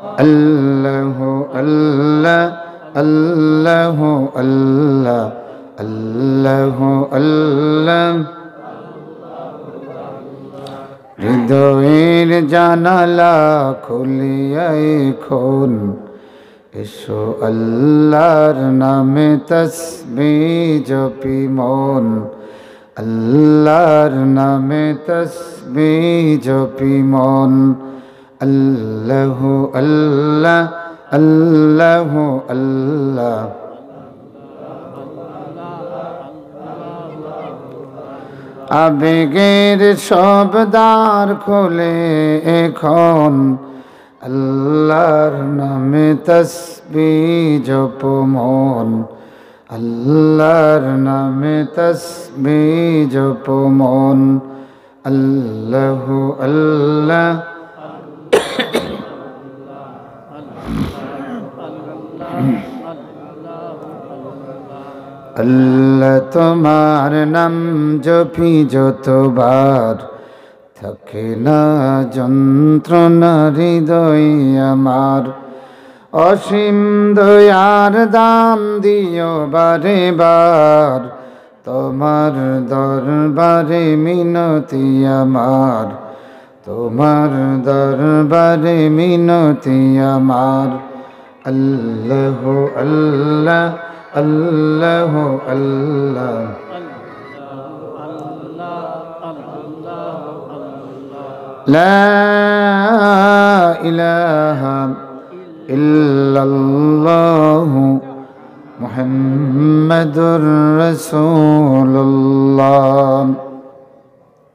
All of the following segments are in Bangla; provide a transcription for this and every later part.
আল্লাহ আল্লাহ আল্লাহ আল্লাহ আল্লাহ আল্লাহ। হৃদয়ের জানালা খুলিয়া এখন এসো আল্লাহর নামে তসবিহ জপি মন, আল্লাহর নামে তসবিহ জপি মন। আল্লাহ আল্লাহ আল্লাহ আল্লাহ। আবেগের সব দ্বার খোলে এখন আল্লাহর নামে তসবিহ জপ মন, আল্লাহর নামে তসবিহ জপ মন। আল্লাহ আল্লাহ আল্লাহ তোমার নাম জপি যতবার থাকে না যন্ত্রণা হৃদয় আমার। অসীম দয়ার দান দিও বারে বার, তোমার দরবারে মিনতি আমার, তোমার দরবারে মিনতি আমার। আল্লাহ আল্লাহ আল্লাহ আল্লাহ। লা ইলাহা ইল্লাল্লাহু মুহাম্মাদুর রাসূলুল্লাহ।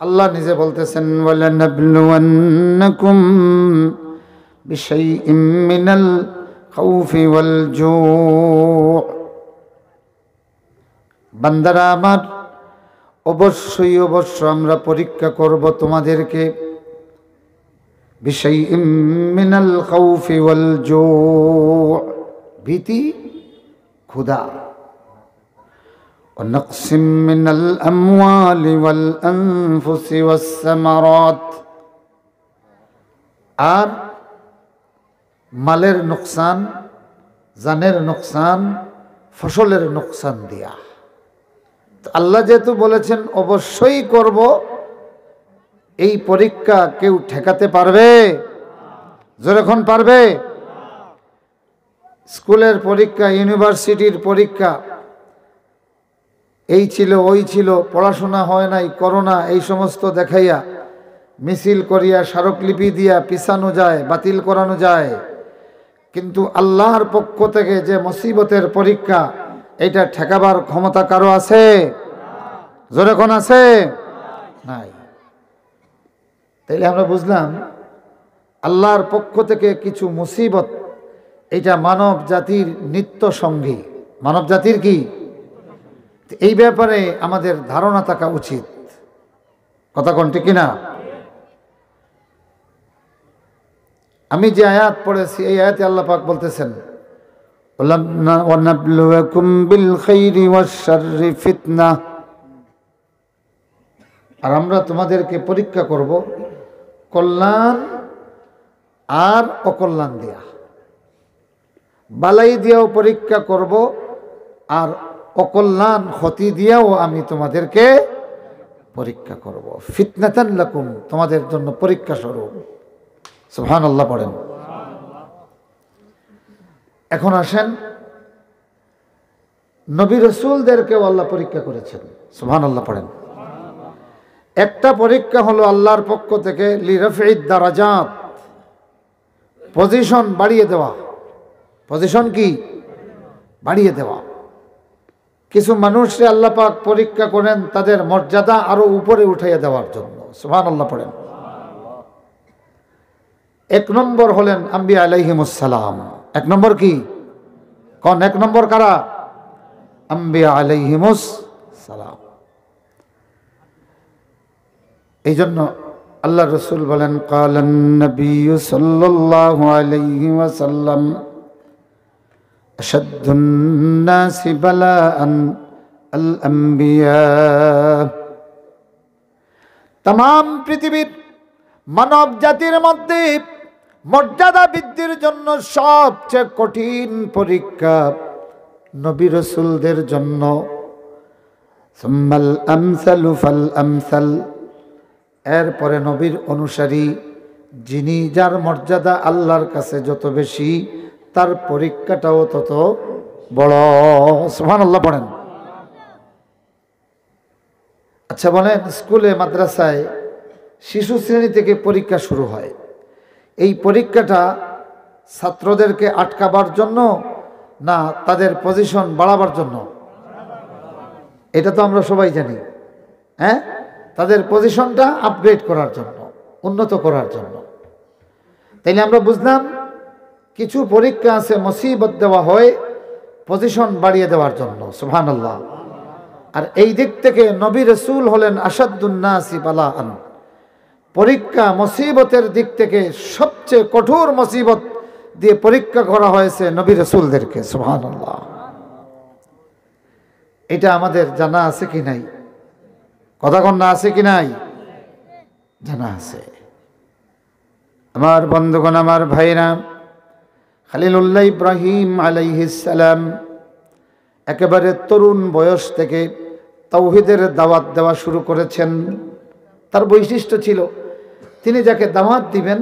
আল্লাহ নিজে বলতেছেন ওয়ালানাবলুওয়ান্নাকুম বিশাইইম মিনাল খাউফি ওয়াল জু'। বান্দারা আমার, অবশ্যই আমরা পরীক্ষা করব তোমাদেরকে বিশাইইম মিনাল খাউফি ওয়াল জু', ভীতি ক্ষুধা, ওয়া নাকসিম মিনাল আমওয়ালি ওয়াল আনফুসি ওয়াস সামারাত, আর মালের নোকসান, জানের নোকসান, ফসলের নোকসান দিয়া। আল্লাহ যেহেতু বলেছেন অবশ্যই করব, এই পরীক্ষা কেউ ঠেকাতে পারবে? যখন পারবে। স্কুলের পরীক্ষা, ইউনিভার্সিটির পরীক্ষা, এই ছিল ওই ছিল, পড়াশোনা হয় নাই, করোনা, এই সমস্ত দেখাইয়া মিছিল করিয়া স্মারকলিপি দিয়া পিছানো যায়, বাতিল করানো যায়। কিন্তু আল্লাহর পক্ষ থেকে যে মুসিবতের পরীক্ষা, এটা ঠেকাবার ক্ষমতা কারো আছে? জোরে কোন আছে? নাই। তাইলে আমরা বুঝলাম আল্লাহর পক্ষ থেকে কিছু মুসিবত, এটা মানব জাতির নিত্য সঙ্গী। মানব জাতির কি? এই ব্যাপারে আমাদের ধারণা থাকা উচিত। কথা কোন ঠিক কিনা? আমি যে আয়াত পড়েছি, এই আয়াতে আল্লাহ পাক বলতেছেন ওয়ানাবলুয়াকুম বিল খাইরি ওয়াশ শাররি ফিতনা, আর আমরা তোমাদেরকে পরীক্ষা করব কল্যাণ আর অকল্যাণ দিয়া। বালাই দিয়াও পরীক্ষা করব, আর অকল্যাণ ক্ষতি দিয়াও আমি তোমাদেরকে পরীক্ষা করব। ফিতনাতান লাকুম, তোমাদের জন্য পরীক্ষা স্বরূপ। সুবহানাল্লাহ পড়েন। এখন আসেন, নবী রাসূলদেরকেও আল্লাহ পরীক্ষা করেছেন। সুবহানাল্লাহ পড়েন। একটা পরীক্ষা হলো আল্লাহর পক্ষ থেকে লিরাফিদ দারাজাত, পজিশন বাড়িয়ে দেওয়া। পজিশন কি? বাড়িয়ে দেওয়া। কিছু মানুষকে আল্লাহ পাক পরীক্ষা করেন তাদের মর্যাদা আরো উপরে উঠাইয়া দেওয়ার জন্য। সুবহানাল্লাহ পড়েন। এক নম্বর হলেন আম্বিয়া আলাইহিমুস সালাম। এক নম্বর কি? কোন এক নম্বর কারা? আম্বিয়া আলাইহিমুস সালাম। এই জন্য আল্লাহ রসুল বলেন ক্বালান নবী সাল্লাল্লাহু আলাইহি ওয়াসাল্লাম আশাদ্দুন নাসি বালাআন আল আম্বিয়া। তাম পৃথিবীর মানব জাতির মধ্যে মর্যাদা বৃদ্ধির জন্য সবচেয়ে কঠিন পরীক্ষা নবী রাসূলদের জন্য। সুম্মাল আমসালু ফাল আমসাল, এরপরে নবীর অনুসারী যিনি, যার মর্যাদা আল্লাহর কাছে যত বেশি, তার পরীক্ষাটাও তত বড়। সুবহানাল্লাহ পড়েন। আচ্ছা বলেন, স্কুলে মাদ্রাসায় শিশু শ্রেণী থেকে পরীক্ষা শুরু হয়, এই পরীক্ষাটা ছাত্রদেরকে আটকাবার জন্য না তাদের পজিশন বাড়াবার জন্য? এটা তো আমরা সবাই জানি। হ্যাঁ, তাদের পজিশনটা আপগ্রেড করার জন্য, উন্নত করার জন্য। তাইলে আমরা বুঝলাম কিছু পরীক্ষা আছে মুসিবত দেওয়া হয় পজিশন বাড়িয়ে দেওয়ার জন্য। সুবহানাল্লাহ। আর এই দিক থেকে নবী রাসূল হলেন আসাদুন নাসি বালাআন। পরীক্ষা মুসিবতের দিক থেকে সবচেয়ে কঠোর মুসিবত দিয়ে পরীক্ষা করা হয়েছে নবী রাসূলদেরকে। সুবহানাল্লাহ। এটা আমাদের জানা আছে কি নাই? কথা কন্যা আছে কি নাই? জানা আছে। আমার বন্ধুগণ, আমার ভাইরা, খলিলুল্লাহ ইব্রাহিম আলাইহিস সালাম একেবারে তরুণ বয়স থেকে তাওহীদের দাওয়াত দেওয়া শুরু করেছেন। তার বৈশিষ্ট্য ছিল, তিনি যাকে দাওয়াত দিবেন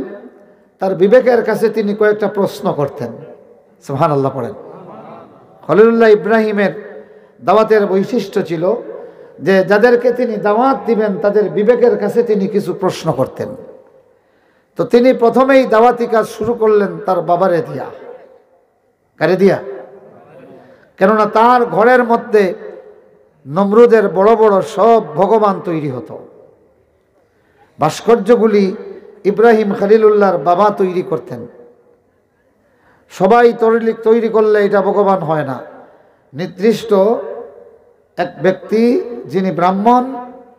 তার বিবেকের কাছে তিনি কয়েকটা প্রশ্ন করতেন। সুবহানাল্লাহ পড়েন। খলিলুল্লাহ ইব্রাহিমের দাওয়াতের বৈশিষ্ট্য ছিল যে যাদেরকে তিনি দাওয়াত দিবেন তাদের বিবেকের কাছে তিনি কিছু প্রশ্ন করতেন। তো তিনি প্রথমেই দাওয়াতি কাজ শুরু করলেন তার বাবারে দিয়া। কারে দিয়া? কেননা তার ঘরের মধ্যে নমরুদের বড় বড় সব ভগবান তৈরি হতো। ভাস্কর্যগুলি ইব্রাহিম খলিলুল্লাহর বাবা তৈরি করতেন। সবাই তৈরি করলে এটা ভগবান হয় না, নির্দিষ্ট এক ব্যক্তি যিনি ব্রাহ্মণ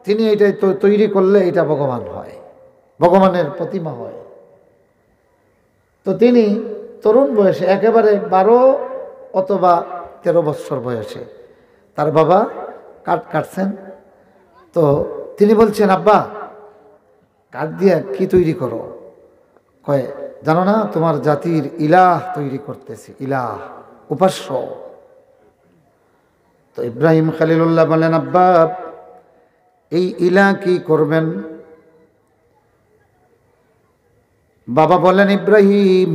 তিনি এটাই তৈরি করলে এটা ভগবান হয়, ভগবানের প্রতিমা হয়। তো তিনি তরুণ বয়সে একেবারে 12 অথবা 13 বছর বয়সে তার বাবা কাঠ কাটছেন। তো তিনি বলছেন, আব্বা কাঠ দিয়ে কি তৈরি করো? কয়, জানো না তোমার জাতির ইলাহ তৈরি করতেছি, ইলাহ, উপাস্য। তো ইব্রাহিম খলিলুল্লাহ বলেন, আব্বা এই ইলাহ কি করবেন? বাবা বলেন, ইব্রাহিম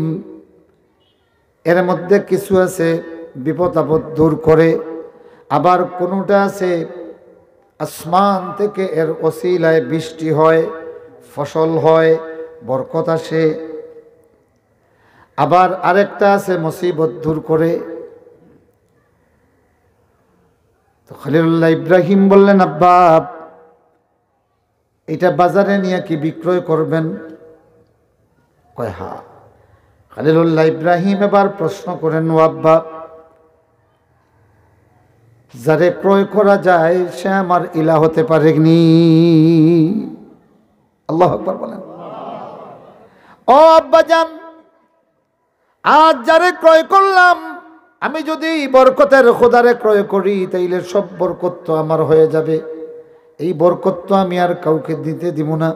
এর মধ্যে কিছু আছে বিপদ আপদ দূর করে, আবার কোনোটা আছে আসমান থেকে এর ওসিলায় বৃষ্টি হয়, ফসল হয়, বরকত আসে। আবার আরেকটা আছে মুসিবত দূর করে। তো খলিলুল্লাহ ইব্রাহিম বললেন, আব্বা এটা বাজারে নিয়ে কি বিক্রয় করবেন? কয় হ্যাঁ। খলিলুল্লাহ ইব্রাহিম এবার প্রশ্ন করেন, ও আব্বা যারে ক্রয় করা যায় সে আমার ইলাহ হতে পারেনি? আল্লাহু আকবার বলেন। ও আব্বা জান, আজ যারে ক্রয় করলাম, আমি যদি বরকতের খোদারে ক্রয় করি তাইলে সব বরকত তো আমার হয়ে যাবে, এই বরকত তো আমি আর কাউকে দিতে দিব না।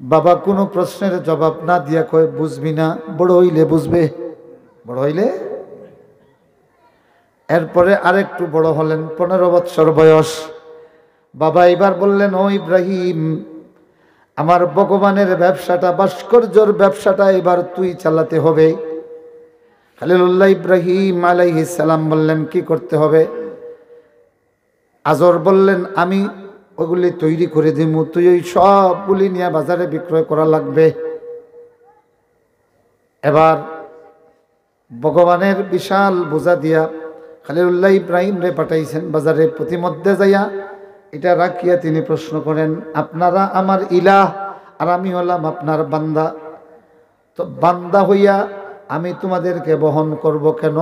বাবা কোনো প্রশ্নের জবাব না দিয়া কয়, বুঝবি না, বড় হইলে বুঝবে, বড় হইলে। এরপরে আরেকটু বড় হলেন, 15 বছর বয়স। বাবা এবার বললেন, ও ইব্রাহিম আমার ভগবানের ব্যবসাটা, ভাস্কর্যর ব্যবসাটা এবার তুই চালাতে হবে। খলিলুল্লাহ ইব্রাহিম আলাইহিস সালাম বললেন, কি করতে হবে? আজর বললেন, আমি ওগুলি তৈরি করে দিব, তুই ওই সবগুলি নিয়ে বাজারে বিক্রয় করা লাগবে। এবার ভগবানের বিশাল বোঝা দিয়া খলিলুল্লাহ ইব্রাহিম রে পাঠাইছেন বাজারে। প্রতিমধ্যে যাইয়া এটা রাখিয়া তিনি প্রশ্ন করেন, আপনারা আমার ইলাহ আর আমি হলাম আপনার বান্দা, তো বান্দা হইয়া আমি তোমাদেরকে বহন করব কেন?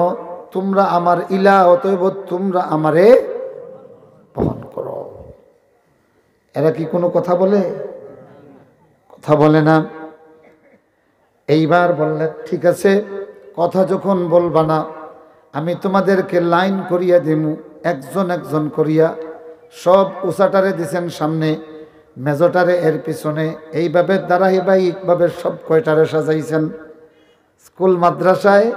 তোমরা আমার ইলাহ, অতএব তোমরা আমারে বহন করো। এরা কি কোনো কথা বলে? কথা বলে না। এইবার বললেন, ঠিক আছে, কথা যখন বলবা না আমি তোমাদেরকে লাইন করিয়া দিমু, একজন একজন করিয়া। সব উসাটারে দিছেন সামনে, মেজোটারে এর পিছনে, এইভাবে ধারাবাহিকভাবে সব কয়টারে সাজাইছেন। স্কুল মাদ্রাসায়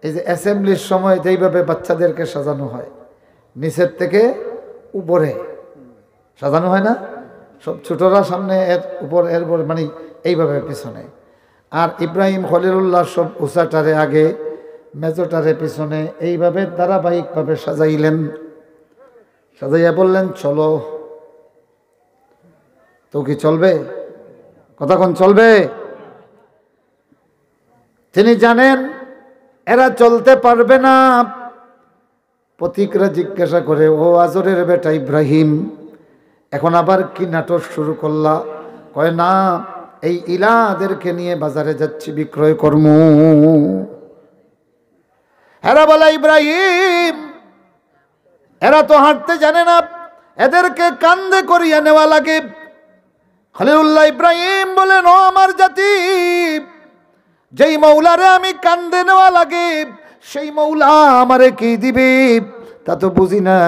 এই যে অ্যাসেম্বলির সময় যেইভাবে বাচ্চাদেরকে সাজানো হয়, নিচের থেকে উপরে সাজানো হয় না, সব ছোটরা সামনে, এর উপর এর মানে এইভাবে পিছনে। আর ইব্রাহিম খলিলুল্লাহ সব উঁচাটারে আগে, মেজোটারে পিছনে, এইভাবে ধারাবাহিকভাবে সাজাইলেন। সাজাইয়া বললেন চলো। তো কি চলবে? কতক্ষণ চলবে? তিনি জানেন এরা চলতে পারবে না। পথিকরা জিজ্ঞাসা করে, ও আজরের বেটা ইব্রাহিম, এখন আবার কি নাটক শুরু করলা? কয় না, এই ইলাদেরকে নিয়ে বাজারে যাচ্ছি বিক্রয় কর্ম। এরা বলে, ইব্রাহিম এরা তো হাঁটতে জানে না, এদেরকে কান্দে করিয়া নেওয়া লাগে। খলিলুল্লাহ ইব্রাহিম বলেন, ও আমার জাতি, যেই মৌলারে আমি কান্দে নেওয়া লাগে সেই মৌলা আমারে কি দিবে তা তো বুঝি না।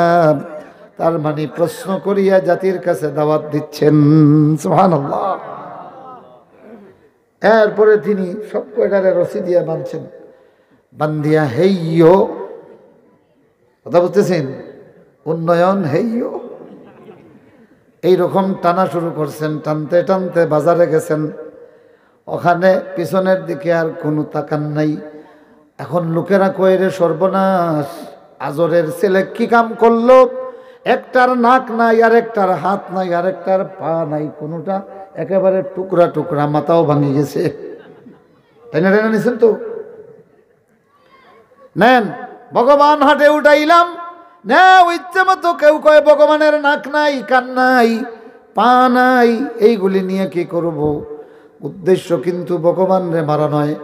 তার মানে প্রশ্ন করিয়া জাতির কাছে দাওয়াত দিচ্ছেন। সুবহানাল্লাহ। এরপরে তিনি সব কয়টারে রশি দিয়া বাঁধছেন, বান্ধিয়া হেইয়ো, কথা বুঝতেছেন, উন্নয়ন হেইয়ো, এইরকম টানা শুরু করছেন। টানতে টানতে বাজারে গেছেন, ওখানে পিছনের দিকে আর কোনো তাকান নাই। এখন লোকেরা কয়, রে সর্বনাশ, আজরের ছেলে কি কাম করলো? একটার নাক নাই, আর একটার হাত নাই, আর একটার পা নাই, কোনোটা একেবারে টুকরা টুকরা, মাথাও ভাঙি গেছে। টেনে টেনে নিছেন তো, নেন ভগবান হাটে উঠাইলাম, না ইচ্ছে মতো। কেউ কয় ভগবানের নাক নাই, কান নাই, পা নাই, এইগুলি নিয়ে কি করব? উদ্দেশ্য কিন্তু ভগবান রে মারা নয়,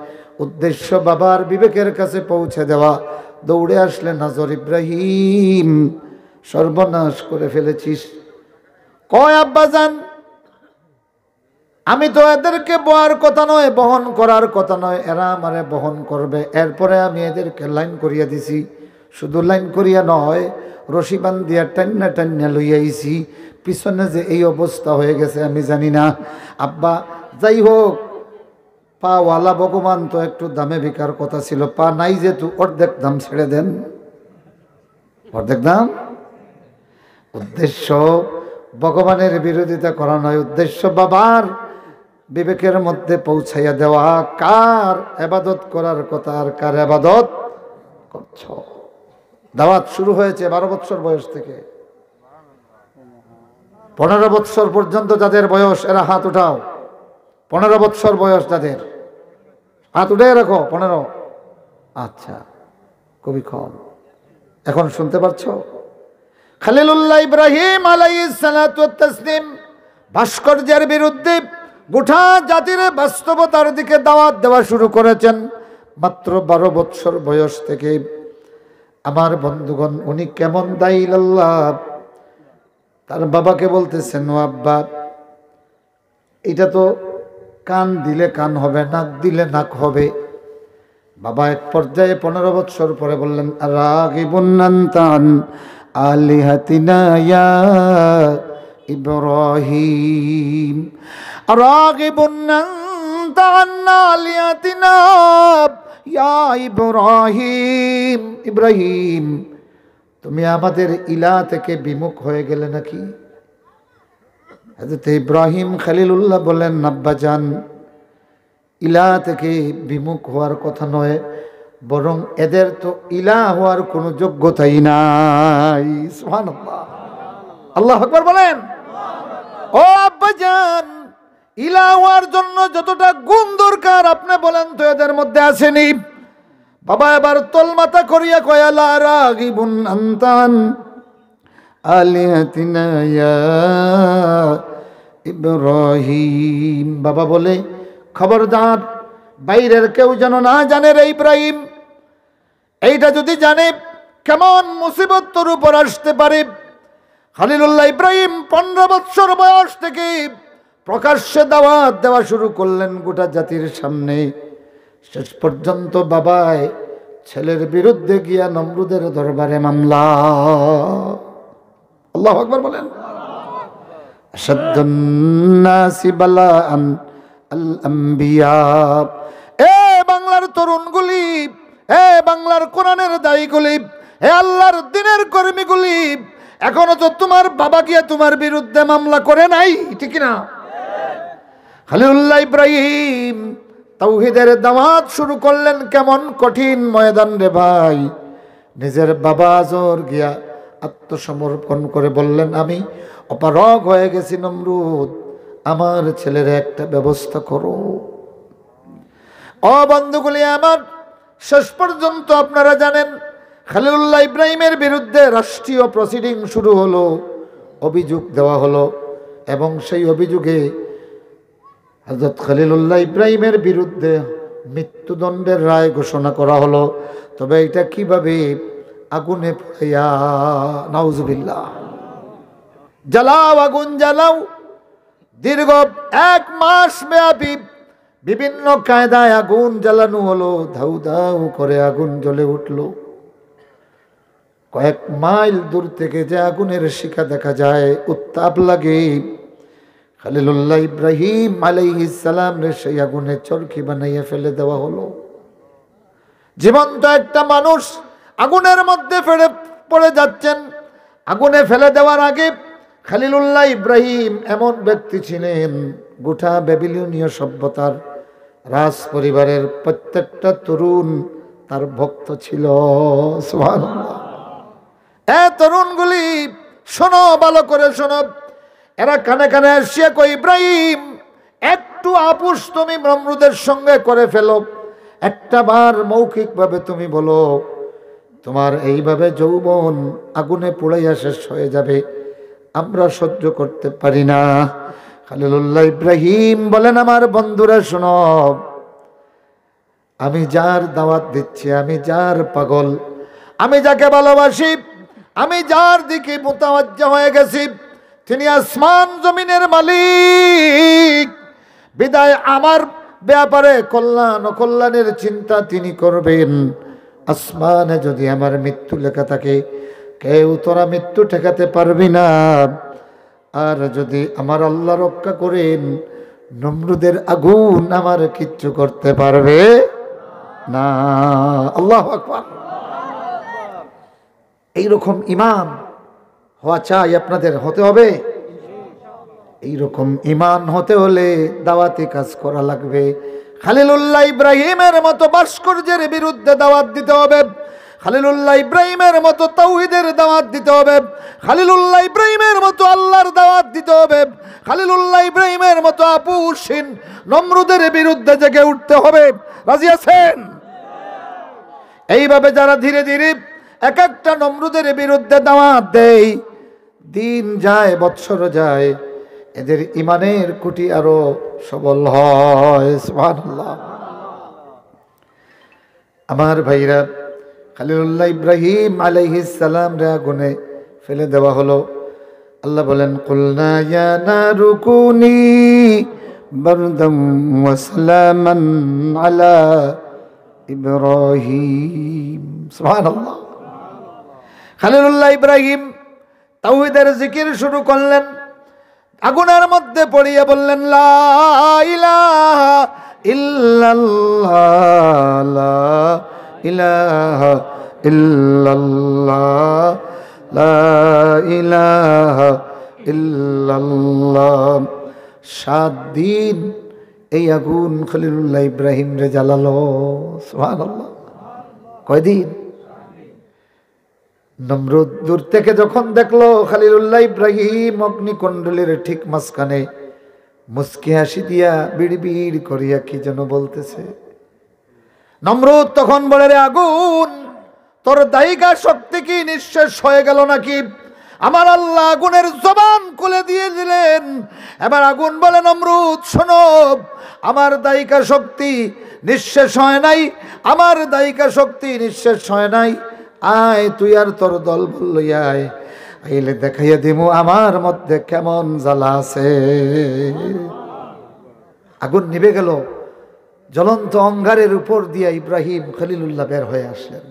উদ্দেশ্য বাবার বিবেকের কাছে পৌঁছে দেওয়া। দৌড়ে আসলেন, নাজর ইব্রাহিম সর্বনাশ করে ফেলেছিস। কয় আব্বাজান, আমি তো এদেরকে বয়ার কথা নয়, বহন করার কথা নয়, এরা আমারে বহন করবে। এরপরে আমি এদেরকে লাইন করিয়া দিছি, শুধু লাইন করিয়া নয়, রশি বান্ধিয়া টান্না টান্না লইয়াইছি। পিছনে যে এই অবস্থা হয়ে গেছে আমি জানি না। আব্বা, যাই হোক, পাওয়ালা ভগবান তো একটু দামে বিকার কথা ছিল, পা নাই যেহেতু অর্ধেক দাম ছেড়ে দেন, অর্ধেক দাম। উদ্দেশ্য ভগবানের বিরোধিতা করা নয়, উদ্দেশ্য বাবার বিবেকের মধ্যে পৌঁছাইয়া দেওয়া। কার এবাদত করার কথা আর কার এবাদত করছ। দাওয়াত শুরু হয়েছে 12 বছর বয়স থেকে। 15 বছর পর্যন্ত যাদের বয়স, এরা হাত উঠাও। 15 বছর বয়স যাদের, হাত উঠে রাখো। 15? আচ্ছা, খুবই কম। এখন শুনতে পাচ্ছ? খলিলুল্লাহ ইব্রাহিম আলাইহিস সালাতু ওয়াত তাসলিম ভাস্কর্যের বিরুদ্ধে গোটা জাতির বাস্তবতার দিকে দাওয়াত দেওয়া শুরু করেছেন মাত্র 12 বছর বয়স থেকে। আমার বন্ধুগণ, উনি কেমন দাঈল আল্লাহ। তার বাবাকে বলতেছেন, ও আব্বা, এটা তো কান দিলে কান হবে, নাক দিলে নাক হবে। বাবা এক পর্যায়ে 15 বছর পরে বললেন, রাগিবুন আনতা আন আলিহাতিনা ইয়া ইব্রাহিম, রাগিবুন আনতা আন আলিহাতিনা ইয়া ইব্রাহিম। ইব্রাহিম, তুমি আমাদের ইলাহ থেকে বিমুখ হয়ে গেলে নাকি? হযরত ইব্রাহিম খলিলুল্লাহ বলেন, আব্বাজান, ইলাহ থেকে বিমুখ হওয়ার কথা নয়, বরং এদের তো ইলাহ হওয়ার কোনো যোগ্যতাই নাই। সুবহানাল্লাহ, আল্লাহু আকবার বলেন। ও আব্বাজান, ইলাহ হওয়ার জন্য যতটা গুণ দরকার আপনি বলেন তো এদের মধ্যে আসেনি। বাবা এবার তলমাতা করিয়া কয়, লা রাগিবুন আনতান আলিহাতিনা ইয়া ইব্রাহিম। বাবা বলে, খবরদার, বাইরের কেউ যেন না জানে রে ইব্রাহিম। এইটা যদি জানে কেমন মুসিবত তোর উপর আসতে পারে। খলিলুল্লাহ ইব্রাহিম 15 বছর বয়স থেকে প্রকাশ্যে দাওয়াত দেওয়া শুরু করলেন গোটা জাতির সামনে। শেষ পর্যন্ত বাবায় ছেলের বিরুদ্ধে গিয়া নমরুদের দরবারে মামলা। আল্লাহু আকবার বলেন। আশাদ্দুন নাসি বালাআন আল আম্বিয়া। এ বাংলার তরুণগুলি, এ বাংলার কোরআনের দায়ীগুলি, হে আল্লাহর দ্বীনের কর্মীগুলি, এখনো তো তোমার বাবা গিয়ে তোমার বিরুদ্ধে মামলা করে নাই, ঠিক না? খলিলুল্লাহ ইব্রাহিম তাওহীদের দাওয়াত শুরু করলেন, কেমন কঠিন ময়দান রে ভাই। নিজের বাবা আজর গিয়া আত্মসমর্পণ করে বললেন, আমি অপারগ হয়ে গেছি নমরুদ, আমার ছেলের একটা ব্যবস্থা করো। ও বন্ধুগুলি আমার, শেষ পর্যন্ত আপনারা জানেন খলিলুল্লাহ ইব্রাহিমের বিরুদ্ধে রাষ্ট্রীয় প্রসিডিং শুরু হলো, অভিযোগ দেওয়া হলো এবং সেই অভিযোগে হযরত খলিলুল্লাহ ইব্রাহিমের বিরুদ্ধে মৃত্যুদণ্ডের রায় ঘোষণা করা হলো। তবে এটা কিভাবে? আগুনে পুড়াইয়া, নাউজুবিল্লাহ। জ্বালাও, আগুন জ্বালাও। দীর্ঘ 1 মাস ব্যাপী বিভিন্ন কায়দায় আগুন জ্বালানো হলো, ধাউ ধাউ করে আগুন জ্বলে উঠল। কয়েক মাইল দূর থেকে যে আগুনের শিখা দেখা যায়, উত্তাপ লাগে। খলিলুল্লাহ ইব্রাহিম আলাইহিস সালাম রে সেই আগুনে চরকি বানাইয়া ফেলে দেওয়া হলো। জীবন্ত একটা মানুষ আগুনের মধ্যে পড়ে যাচ্ছেন। আগুনে ফেলে দেওয়ার আগে খলিলুল্লাহ ইব্রাহিম এমন ব্যক্তি ছিলেন, গোটা ব্যাবিলনীয় সভ্যতার রাজ পরিবারের প্রত্যেকটা তরুণ তার ভক্ত ছিল। সুবহানাল্লাহ। এ তরুণগুলি শোনো, ভালো করে শোনো। এরা কানে কানে আসিয়া কই, ইব্রাহিম একটু আপোষ তুমি নমরুদের সঙ্গে করে ফেলো, একটা বার মৌখিকভাবে তুমি বলো তোমার এইভাবে যৌবন আগুনে পুড়াইয়া শেষ হয়ে যাবে, আমরা সহ্য করতে পারি না। খলিলুল্লাহ ইব্রাহিম বলেন, আমার বন্ধুরা শোনো, আমি যার দাওয়াত দিচ্ছি, আমি যার পাগল, আমি যাকে ভালোবাসি, আমি যার দিকে মুতাওয়াজ্জা হয়ে গেছি, তিনি আসমান জমিনের মালিক। বিদায় আমার ব্যাপারে কল্যাণ অকল্যাণের চিন্তা তিনি করবেন। আসমানে যদি আমার মৃত্যু লেখা থাকে, কেউ তোরা মৃত্যু ঠেকাতে পারবি না। আর যদি আমার আল্লাহ রক্ষা করেন, নমরুদের আগুন আমার কিচ্ছু করতে পারবে না। আল্লাহু আকবার। এইরকম ইমান হওয়া চাই, আপনাদের হতে হবে। এইরকম ইমান হতে হলে দাওয়াতি কাজ করা লাগবে। খলিলুল্লাহ ইব্রাহিমের মতো ভাস্কর্যের বিরুদ্ধে দাওয়াত দিতে হবে। খলিলুল্লাহ ইব্রাহিমের মতো তাওহীদের দাওয়াত দিতে হবে। খলিলুল্লাহ ইব্রাহিমের মতো আল্লাহর দাওয়াত দিতে হবে। খলিলুল্লাহ ইব্রাহিমের মতো আপুসীন নমরুদের বিরুদ্ধে জেগে উঠতে হবে। রাজি আছেন? এইভাবে যারা ধীরে ধীরে এক একটা নমরুদের বিরুদ্ধে দাওয়াত দেয়, দিন যায়, বৎসর যায়, এদের ইমানের কুটি আরো সবল হয়। সুবহানাল্লাহ। আমার ভাইরা, খলিলুল্লাহ ইব্রাহিম আলাইহিস সালাম রে আগুনে ফেলে দেওয়া হলো। আল্লাহ বলেন, কুলনা ইয়া নারু কুনি বারদাম ওয়া সালামান আলা ইব্রাহিম। সুবহানাল্লাহ। খলিলুল্লাহ ইব্রাহিম তাওহীদের জিকির শুরু করলেন, আগুনের মধ্যে পড়িয়ে বললেন, লা ইলাহা ইল্লাল্লাহ, লা ইলাহা ইল্লাল্লাহ, লা ইলাহা ইল্লাল্লাহ। 7 দিন এই আগুন খলিলুল্লাহ ইব্রাহিম রে জ্বালালো। সুবহানাল্লাহ। কয়দিন? নমরুদ দূর থেকে যখন দেখলো খলিলুল্লাহ ইব্রাহিম অগ্নিকুণ্ডলীর ঠিক মাঝখানে মুস্কি হাসি দিয়া বিড়বিড় করিয়া কি যেন বলতেছে, নমরুদ তখন বলে, রে আগুন, তোর দায়িকা শক্তি কি নিঃশেষ হয়ে গেল নাকি? আমার আল্লাহ আগুনের জবান খুলে দিয়ে দিলেন। এবার আগুন বলে, নমরুদ শোনো, আমার দায়িকা শক্তি নিঃশেষ হয় নাই, আমার দায়িকা শক্তি নিঃশেষ হয় নাই। আয় তুই আর তোর দল বলল, আয়, আইলে দেখাইয়া দিমু আমার মধ্যে কেমন জ্বালা আছে। আগুন নিভে গেল। জ্বলন্ত অঙ্গারের উপর দিয়া ইব্রাহিম খলিলুল্লাহ বের হয়ে আসলেন।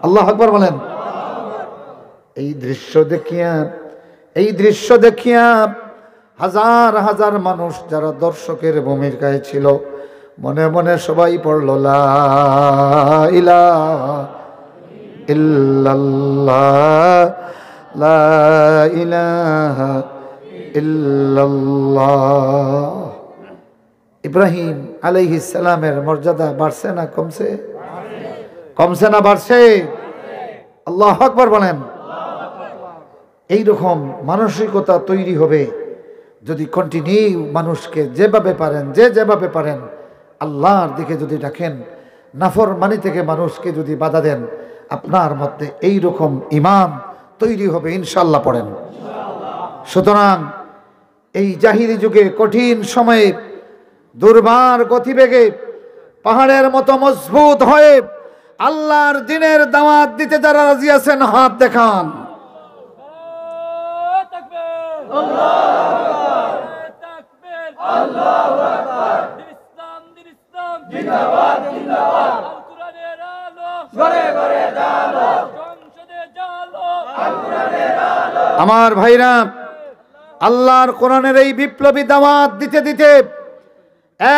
আল্লাহু আকবার বলেন। এই দৃশ্য দেখিয়া হাজার হাজার মানুষ যারা দর্শকের ভূমিকায় ছিল, মনে মনে সবাই পড়ল লা ইলাহা ইল্লাল্লাহ, লা ইলাহা ইল্লাল্লাহ। ইব্রাহিম আলাইহিস সালামের মর্যাদা বাড়ছে না কমছে? কমছে না বাড়ছে? আল্লাহু আকবার বলেন। এইরকম মানসিকতা তৈরি হবে যদি কন্টিনিউ মানুষকে যেভাবে পারেন, যেভাবে পারেন আল্লাহর দিকে যদি ডাকেন, নাফরমানি থেকে মানুষকে যদি বাধা দেন, আপনার মধ্যে এইরকম ঈমান তৈরি হবে ইনশাআল্লাহ পড়েন। সুতরাং এই জাহিলি যুগে কঠিন সময়ে দুর্বার গতিবেগে পাহাড়ের মতো মজবুত হয়ে আল্লাহর দ্বীনের দাওয়াত দিতে যারা রাজি আছেন হাত দেখান। আমার ভাইরা, আল্লাহর কোরআনের এই বিপ্লবী দাওয়াত দিতে দিতে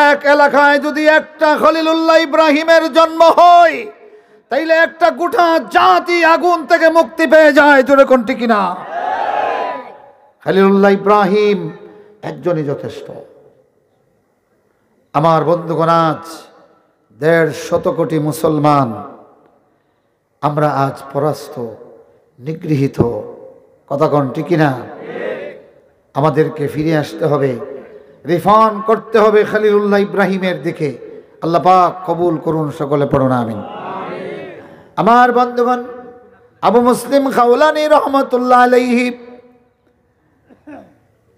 এক এলাকায় যদি একটা খলিলুল্লাহ ইব্রাহিমের জন্ম হয়, তাইলে একটা গোটা জাতি আগুন থেকে মুক্তি পেয়ে যায়। জোরে কোনটি কিনা? খলিলুল্লাহ ইব্রাহিম একজনই যথেষ্ট। আমার বন্ধুগণ, আজ 150 কোটি মুসলমান আমরা আজ পরাস্ত, নিগৃহীত। কথা কোনটি কিনা? আমাদেরকে ফিরে আসতে হবে, রিফান্ড করতে হবে খলিলুল্লাহ ইব্রাহিমের দিকে। আল্লাহ পাক কবুল করুন, সকলে পড়ুন আমিন। আমার বন্ধুগণ, আবু মুসলিম খাওলানী রহমতুল্লাহ আলাইহি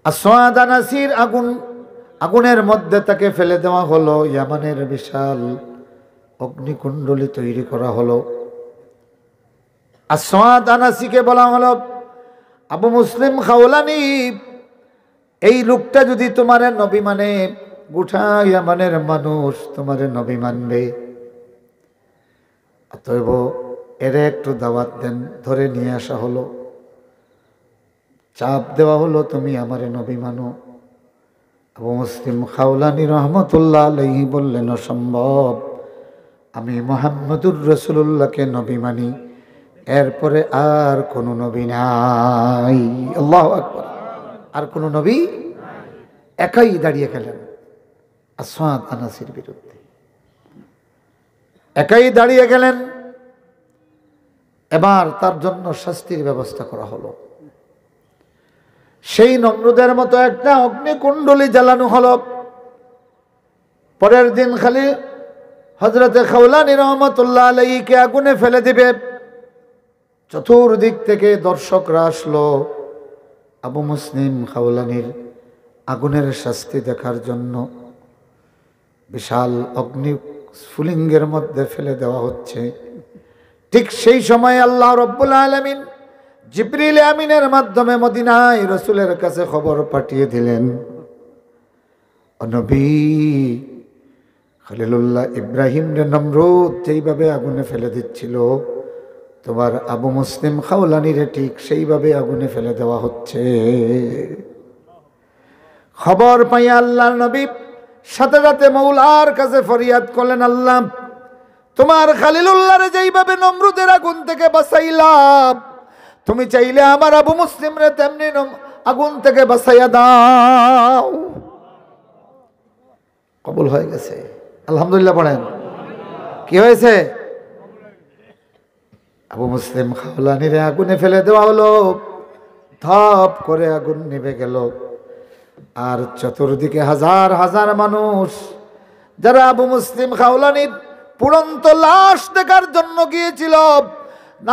আসওয়াদ আনাসির আগুনের মধ্যে তাকে ফেলে দেওয়া হলো। ইয়ামানের বিশাল অগ্নিকুণ্ডলী তৈরি করা হলো। আসওয়াদ আনাসিকে বলা হলো, আবু মুসলিম খাওলানী, এই লোকটা যদি তোমার নবী মানে, গোটা ইয়ামানের মানুষ তোমার নবী মানবে, অতএব এর একটু দাওয়াত দেন। ধরে নিয়ে আসা হলো, চাপ দেওয়া হলো, তুমি আমার নবী মানো। আবু মুসলিম খাওলানী রহমতুল্লাহ আলাইহি বললেন, অসম্ভব, আমি মুহাম্মদুর রাসূলুল্লাহকে নবী মানি, এরপরে আর কোনো নবী নাই। আল্লাহু আকবার। আর কোনো নবী? একাই দাঁড়িয়ে গেলেন আসওয়াদ আনাসির বিরুদ্ধে, একাই দাঁড়িয়ে গেলেন। এবার তার জন্য শাস্তির ব্যবস্থা করা হলো। সেই নমরুদের মতো একটা অগ্নিকুণ্ডলী জ্বালানো হলো। পরের দিন খালি হযরতে খাওলানী রহমতুল্লাহ আলাইহিকে আগুনে ফেলে দিবে। চতুর্দিক থেকে দর্শকরা আসলো আবু মুসলিম খাওলানীর আগুনের শাস্তি দেখার জন্য। বিশাল অগ্নি স্ফুলিঙ্গের মধ্যে ফেলে দেওয়া হচ্ছে। ঠিক সেই সময় আল্লাহ রাব্বুল আলামিন জিবরিল আমিনের মাধ্যমে মদিনায় রাসূলের কাছে খবর পাঠিয়ে দিলেন, ও নবী, খলিলুল্লাহ ইব্রাহিম রে নমরুদ যেইভাবে আগুনে ফেলে দিচ্ছিল, তোমার আবু মুসলিম খাওলানীরে ঠিক সেইভাবে আগুনে ফেলে দেওয়া হচ্ছে। খবর পাইয়া আল্লাহর নবী সাথে সাথে মৌলার কাছে ফরিয়াদ করলেন, আল্লাহ, তোমার খলিলুল্লাহরে যেইভাবে নমরুদের আগুন থেকে বাঁচাইলাম, তুমি চাইলে আমার আবু মুসলিম রে তেমনি আগুন থেকে বাঁচাইয়া দাও। কবুল হয়ে গেছে, আলহামদুলিল্লাহ পড়েন। কি হয়েছে? আবু মুসলিম খাওলানীরে আগুনে ফেলে দেওয়া হলো। ধপ করে আগুন নিভে গেল। আর চতুর্দিকে হাজার হাজার মানুষ যারা আবু মুসলিম খাওলানীর পুরন্ত লাশ দেখার জন্য গিয়েছিল,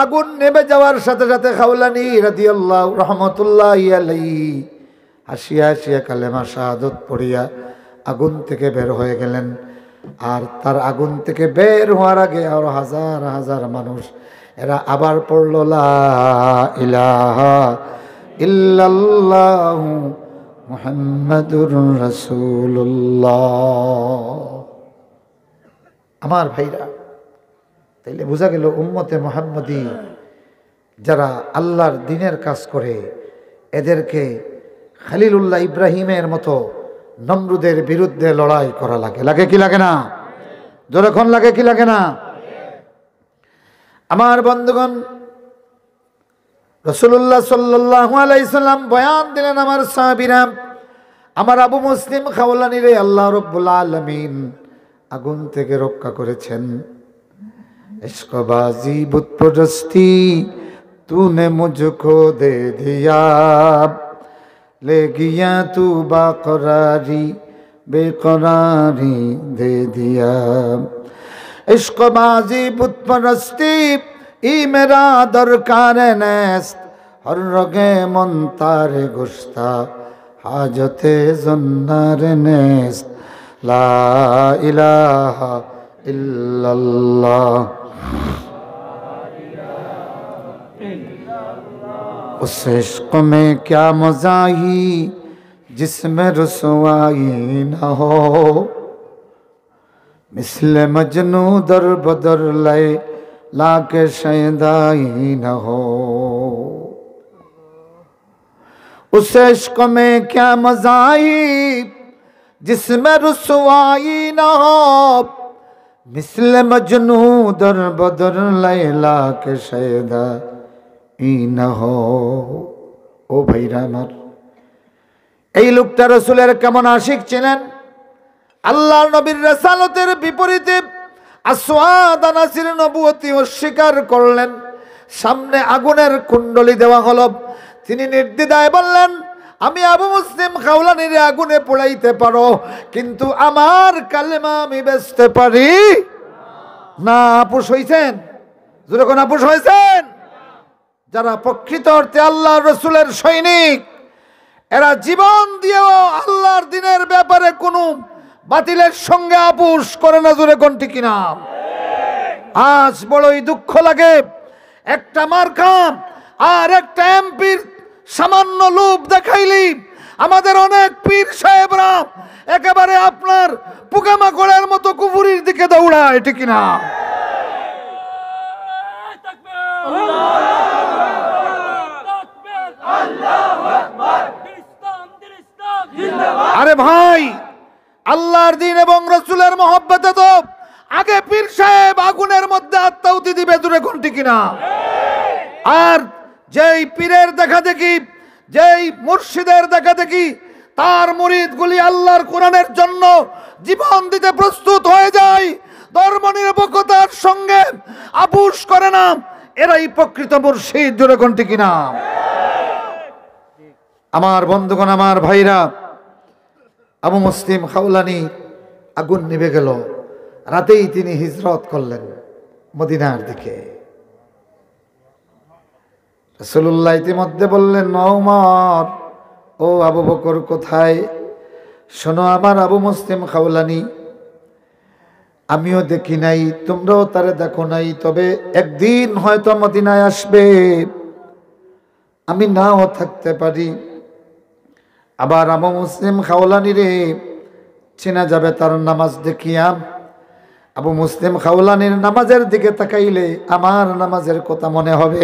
আগুন নেমে যাওয়ার সাথে সাথে খাওলানী রাদিয়াল্লাহু রহমতুল্লাহি আলাইহি হাসিয়া হাসিয়া কালেমা শাহাদত পড়িয়া আগুন থেকে বের হয়ে গেলেন। আর তার আগুন থেকে বের হওয়ার আগে আরো হাজার হাজার মানুষ এরা আবার পড়ল, লা ইলাহা ইল্লাল্লাহু মুহাম্মাদুর রাসূলুল্লাহ। আমার ভাইরা, তাইলে বোঝা গেল উম্মতে মুহাম্মদী যারা আল্লাহর দ্বীনের কাজ করে, এদেরকে খলিলুল্লাহ ইব্রাহিমের মতো নমরুদের বিরুদ্ধে লড়াই করা লাগে, লাগে কি লাগে না? যখন লাগে কি লাগে না? আমার বন্ধুগণ, রাসূলুল্লাহ সাল্লাল্লাহু আলাইহি সাল্লাম বয়ান দিলেন, আমার সাহাবীরা, আমার আবু মুসলিম খাওলানি রে আল্লাহ রাব্বুল আলামিন আগুন থেকে রক্ষা করেছেন। ইশকবাজি বুত পরস্তি तूने मुझको दे दिया, ले गया तू बाकरारी बेकरारी दे दिया। इश्कबाजी बुत परस्ती ई मेरा दरकार नेस्त, हर रगे मुंतारे गुश्ता हाजते जन्नार नेस्त, ला इलाहा इल्लल्लाह। उस इश्क में क्या मज़ाही जिसमें रुसवाई न हो, मिसले मजनू दर बदर लय लाके शैदाई न हो। उस इश्क में क्या मज़ाही जिसमें रुसवाई न हो, मिसले मजनू दर बदर लय लाके शैदाई न हो। ও ভাইরা আমার, এই লোকটা রাসূলের কেমন আশিক ছিলেন। আল্লাহর নবীর রিসালাতের বিপরীতে আসওয়াদ আনাসির নবুয়তি অস্বীকার করলেন। সামনে আগুনের কুণ্ডলি দেওয়া হলো, তিনি নির্দ্বিধায় বললেন, আমি আবু মুসলিম খাওলানির আগুনে পোড়াইতে পারো, কিন্তু আমার কালেমা আমি বেচতে পারি না। আপোষ হইছেন? জোরে কোন আপোষ হয়েছেন? যারা প্রকৃত অর্থে আল্লাহর রাসূলের সৈনিক, এরা জীবন দিয়েও আল্লাহর দ্বীনের ব্যাপারে কোনো বাতিলের সঙ্গে আপোষ করে না। জোরে কোন ঠিক কিনা? আজ বড়ই দুঃখ লাগে, একটা মার্কা আর একটা এমপির সামান্য লোভ দেখাইলি আমাদের অনেক পীর সাহেবরা একেবারে আপনার পোকামাকড়ের মতো কুফুরির দিকে দৌড়ায়, ঠিক কিনা? আরে ভাই, আল্লাহর দ্বীন এবং রাসূলের মহব্বতে তো আগে পীর সাহেব আগুনের মধ্যে আত্মাহুতি দিবে, দূরে কোন ঠিক কিনা? আর যেই পীরের দেখা দেখি, যেই মুর্শিদের দেখা দেখি, তার মুরিদগুলি আল্লাহর কোরআনের জন্য জীবন দিতে প্রস্তুত হয়ে যায়, ধর্ম নিরপেক্ষতার সঙ্গে আপোষ করে না, এরাই প্রকৃত মুর্শিদ। জোরে কোন ঠিক কিনা? আমার বন্ধুগণ, আমার ভাইরা, আবু মুসলিম খাওলানি আগুন নিভে গেল, রাতেই তিনি হিজরত করলেন মদিনার দিকে। রাসূলুল্লাহ ইতিমধ্যে বললেন, ওমর, ও আবু বকর কোথায়? শোনো, আমার আবু মুসলিম খাওলানি আমিও দেখি নাই, তোমরাও তারে দেখো নাই, তবে একদিন হয়তো মদিনায় আসবে, আমি নাও থাকতে পারি। আবার আবু মুসলিম খাওলানি রে চেনা যাবে তার নামাজ দেখিয়া। আবু মুসলিম খাওলানির নামাজের দিকে তাকাইলে আমার নামাজের কথা মনে হবে।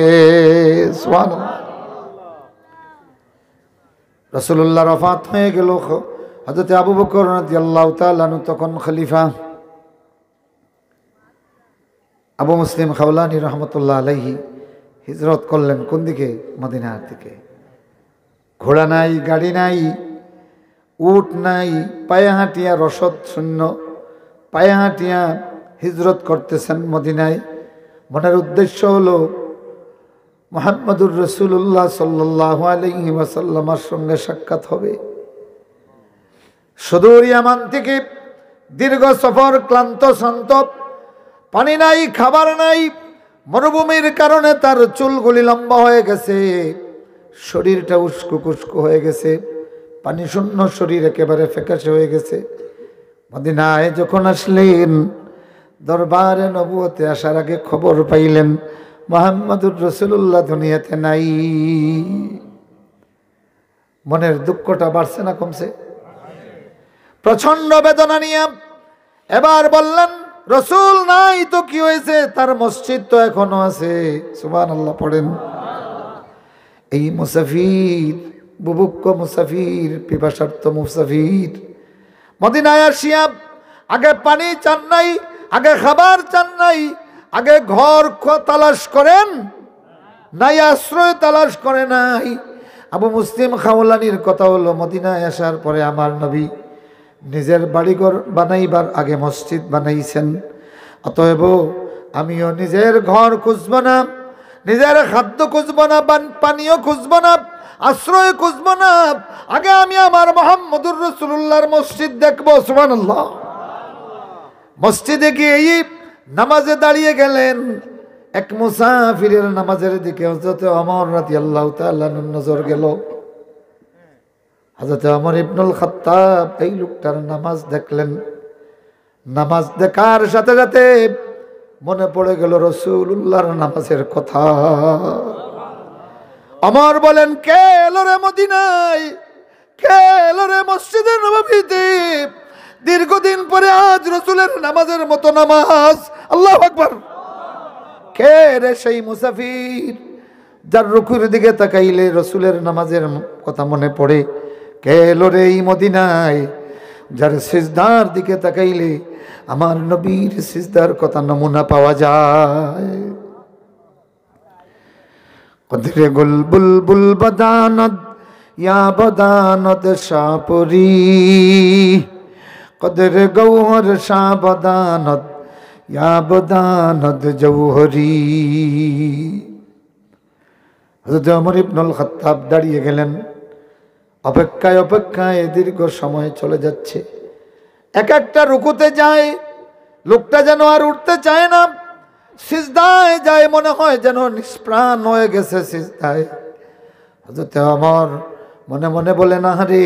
সুবহানাল্লাহ। রাসূলুল্লাহ ওফাত হয়ে গেল, হযরত আবু বকর রাদিয়াল্লাহু তাআলা আনহু তখন খলিফা। আবু মুসলিম খাওলানি রহমতুল্লাহ আলাইহি হিজরত করলেন কোন দিকে? মদিনার দিকে। ঘোড়া নাই, গাড়ি নাই, উট নাই, পায়ে হাঁটিয়া, রসদ শূন্য, পায়ে হাঁটিয়া হিজরত করতেছেন মদিনায়। মনের উদ্দেশ্য হলো মুহাম্মদুর রাসূলুল্লাহ সাল্লাল্লাহু আলাইহি ওয়াসাল্লামের সঙ্গে সাক্ষাৎ হবে। সুদূর ইয়ামান থেকে দীর্ঘ সফর, ক্লান্ত শ্রান্ত, পানি নাই, খাবার নাই, মরুভূমির কারণে তার চুলগুলি লম্বা হয়ে গেছে, শরীরটা উস্কো খুস্কো হয়ে গেছে, পানি শূন্য শরীর একেবারে ফ্যাকাশে হয়ে গেছে। মদিনায় যখন আসলেন, দরবারে নবুয়তে আসার আগে খবর পাইলেন মুহাম্মদুর রাসূলুল্লাহ দুনিয়াতে নাই। মনের দুঃখটা বাড়ছে না কমছে? প্রচন্ড বেদনা নিয়ে এবার বললেন, রাসূল নাই তো কি হয়েছে, তার মসজিদ তো এখনো আছে। সুবহানাল্লাহ পড়েন। এই মুসাফির বুভুক্ষ মুসাফির, পিপাসার্থ মুসাফির মদিনায় আসিয়া আগে পানি চান নাই, আগে খাবার চান নাই, আগে ঘর তালাশ করেন নাই, আশ্রয় তালাশ করে নাই। আবু মুসলিম খাওলানির কথা হলো, মদিনায় আসার পরে আমার নবী নিজের বাড়িঘর বানাইবার আগে মসজিদ বানাইছেন। অতএব আমিও নিজের ঘর খুঁজব না, নিজের খাদ্য খুঁজব না, পানীয় খুঁজব না, আশ্রয় খুঁজব না, আগে আমি আমার মুহাম্মদুর রাসূলুল্লাহর মসজিদ দেখব। সুবহানাল্লাহ। মসজিদে গিয়ে নামাজে দাঁড়িয়ে গেলেন। এক মুসাফিরের নামাজের দিকে হযরত ওমর রাদিয়াল্লাহু তাআলা নজর গেল। হযরত ওমর ইবনুল খাত্তাব এই লোকটার নামাজ দেখলেন। নামাজ দেখার সাথে সাথে মনে পড়ে গেল রাসূলুল্লাহর নামাজের কথা। ওমর বলেন, কে এলো রে মদিনায়, কে এলো রে মসজিদে নববীতে? দীর্ঘদিন পরে আজ রাসূলের নামাজের মতো নামাজ। আল্লাহু আকবার। কে রে সেই মুসাফির যার রুকুর দিকে তাকাইলে রাসূলের নামাজের কথা মনে পড়ে? কে এলো রে এই মদিনায় যার সিজদার দিকে তাকাইলে আমার নবীর সিজদার কথা নমুনা পাওয়া যায়? কদরে গুল বুলবুল বদানত ইয়া বদানত শাহপুরি, কদরে গৌহর শাহ বদানত ইয়া বদানত জৌহরি। হযরত ওমর ইবনুল খাত্তাব দাঁড়িয়ে গেলেন। অপেক্ষায় অপেক্ষায় দীর্ঘ সময় চলে যাচ্ছে। এক একটা রুকুতে যায়, লোকটা যেন আর উঠতে চায় না। সিজদায় যায়, মনে হয় যেন নিষ্প্রাণ হয়ে গেছে সিজদায়। হযরত ওমর মনে মনে বলে, না রে,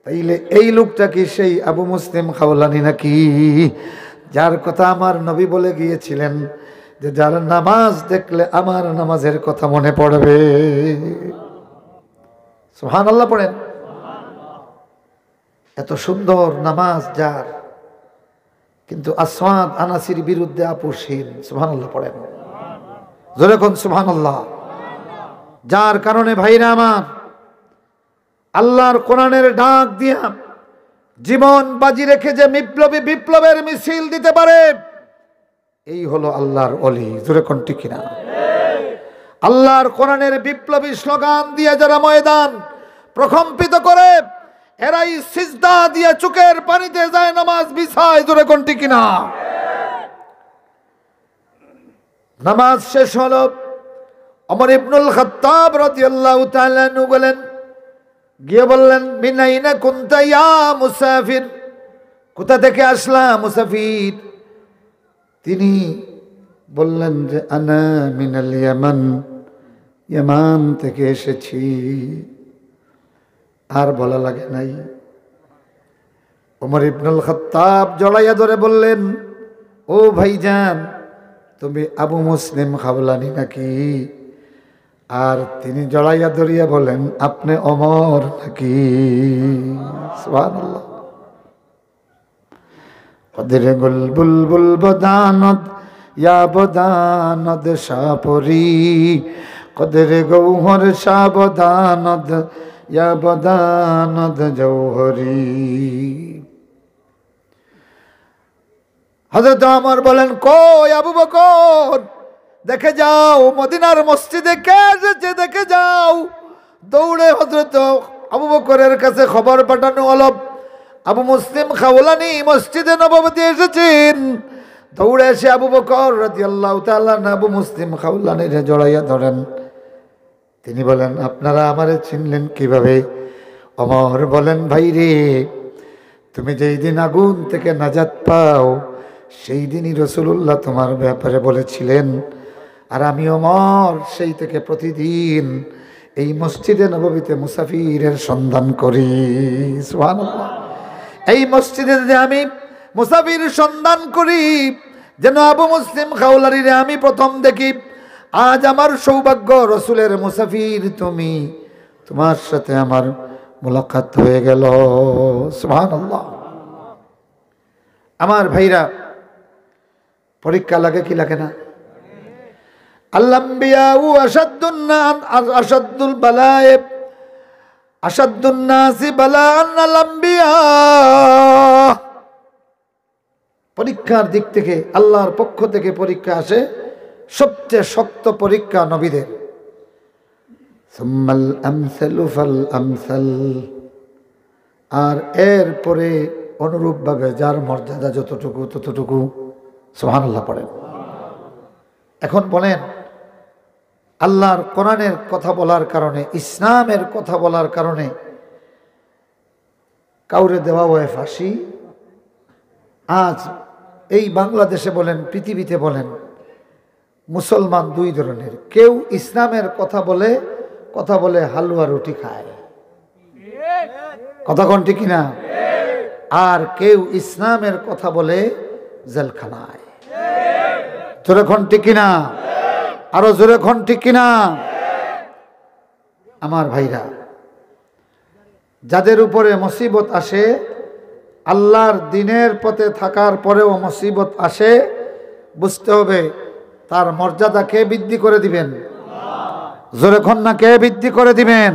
তাইলে এই লোকটা কি সেই আবু মুসলিম খাওলানি নাকি, যার কথা আমার নবী বলে গিয়েছিলেন যে যার নামাজ দেখলে আমার নামাজের কথা মনে পড়বে? সুবহানাল্লাহ পড়েন। এত সুন্দর নামাজ যার, কিন্তু আসওয়াদ আনাসির বিরুদ্ধে আপোষহীন। সুবহানাল্লাহ পড়েন, জোরে কোন সুবহানাল্লাহ। যার কারণে ভাইরা আমার, আল্লাহর কোরআনের ডাক দিয়া জীবন বাজি রেখে যে বিপ্লবের মিছিল দিতে পারে, এই হলো আল্লাহর ওলি। জোরে কোন ঠিক কিনা? আল্লাহর কোরআনের বিপ্লবী স্লোগান দিয়ে যারা ময়দান প্রকম্পিত করে, এরাই সিজদা দিয়ে চোখের পানিতে যায় নামাজ বিছায়। জোরে কোন ঠিক কিনা? নামাজ শেষ হলো। ওমর ইবনুল খাত্তাব রাদিয়াল্লাহু তাআলা আনহু বলেন, গিয়ে বললেন, মিন আইনা কুনতা ইয়া মুসাফির, কোথা থেকে আসলা মুসাফির? তিনি বললেন যে আনা মিনাল ইয়ামান, ইয়ামান থেকে এসেছি। আর বলা লাগে নাই। ওমর ইবনুল খাত্তাব জড়াইয়া ধরে বললেন, ও ভাইজান, তুমি আবু মুসলিম খাওলানি নাকি? আর তিনি জড়াইয়া ধরিয়া বলেন, আপনি ওমর নাকি? সুবহানাল্লাহ। কদরে গুল বুলবুল বদানত ইয়া বদানত শাহপুরি, কদরে গৌহর শাহ বদানত ইয়া বদানত জৌহরি। হযরত ওমর বলেন, কই আবু বকর, দেখে যাও মদিনার মসজিদে কে এসেছে, দেখে যাও। দৌড়ে হযরত আবু বকরের কাছে খবর পাঠানো হলো, আবু মুসলিম খাওলানি মসজিদে নববীতে এসেছেন। দৌড়ে এসে আবু বকর রাদিয়াল্লাহু তাআলা আবু মুসলিম খাওলানির জড়াইয়া ধরেন। তিনি বলেন, আপনারা আমারে চিনলেন কিভাবে? ওমর বলেন, ভাই রে, তুমি যেই দিন আগুন থেকে নাজাত পাও সেই দিনই রাসূলুল্লাহ তোমার ব্যাপারে বলেছিলেন। আর আমি ওমর সেই থেকে প্রতিদিন এই মসজিদে নববীতে মুসাফিরের সন্ধান করি। সুবহানাল্লাহ। এই মসজিদে যে আমি মুসাফির সন্ধান করি, যেন আবু মুসলিম খাওলানিরে আমি প্রথম দেখি। আজ আমার সৌভাগ্য, রসুলের মুসাফির তুমি, তোমার সাথে আমার মুলাকাত হয়ে গেল। সুবহানাল্লাহ। আমার ভাইরা, পরীক্ষা লাগে কি লাগে না? আল-আম্বিয়া আশাদ্দুল বালায়ে আসাদ্দুন নাসি বালাআন আল আম্বিয়া, পরীক্ষার দিক থেকে আল্লাহর পক্ষ থেকে পরীক্ষা আসে, সবচেয়ে শক্ত পরীক্ষা নবীদের। সুম্মাল আমসালু ফাল আমসাল, আর এরপরে অনুরূপভাবে যার মর্যাদা যতটুকু ততটুকু। সুবহানাল্লাহ পড়েন। এখন বলেন, আল্লাহর কোরআনের কথা বলার কারণে, ইসলামের কথা বলার কারণে কাউরে দেওয়া হয় ফাঁসি। আজ এই বাংলাদেশে বলেন, পৃথিবীতে বলেন, মুসলমান দুই ধরনের। কেউ ইসলামের কথা বলে হালুয়া রুটি খায়, কথা কোন ঠিক কিনা? আর কেউ ইসলামের কথা বলে জেলখানায়। জোরে কোন ঠিক কিনা? আরো জোরে কোন ঠিক কিনা? আমার ভাইরা, যাদের উপরে মুসিবত আসে, আল্লাহর দ্বীনের পথে থাকার পরেও মুসিবত আসে, বুঝতে হবে তার মর্যাদা কে বৃদ্ধি করে দিবেন? জোরে কোন না, কে বৃদ্ধি করে দিবেন?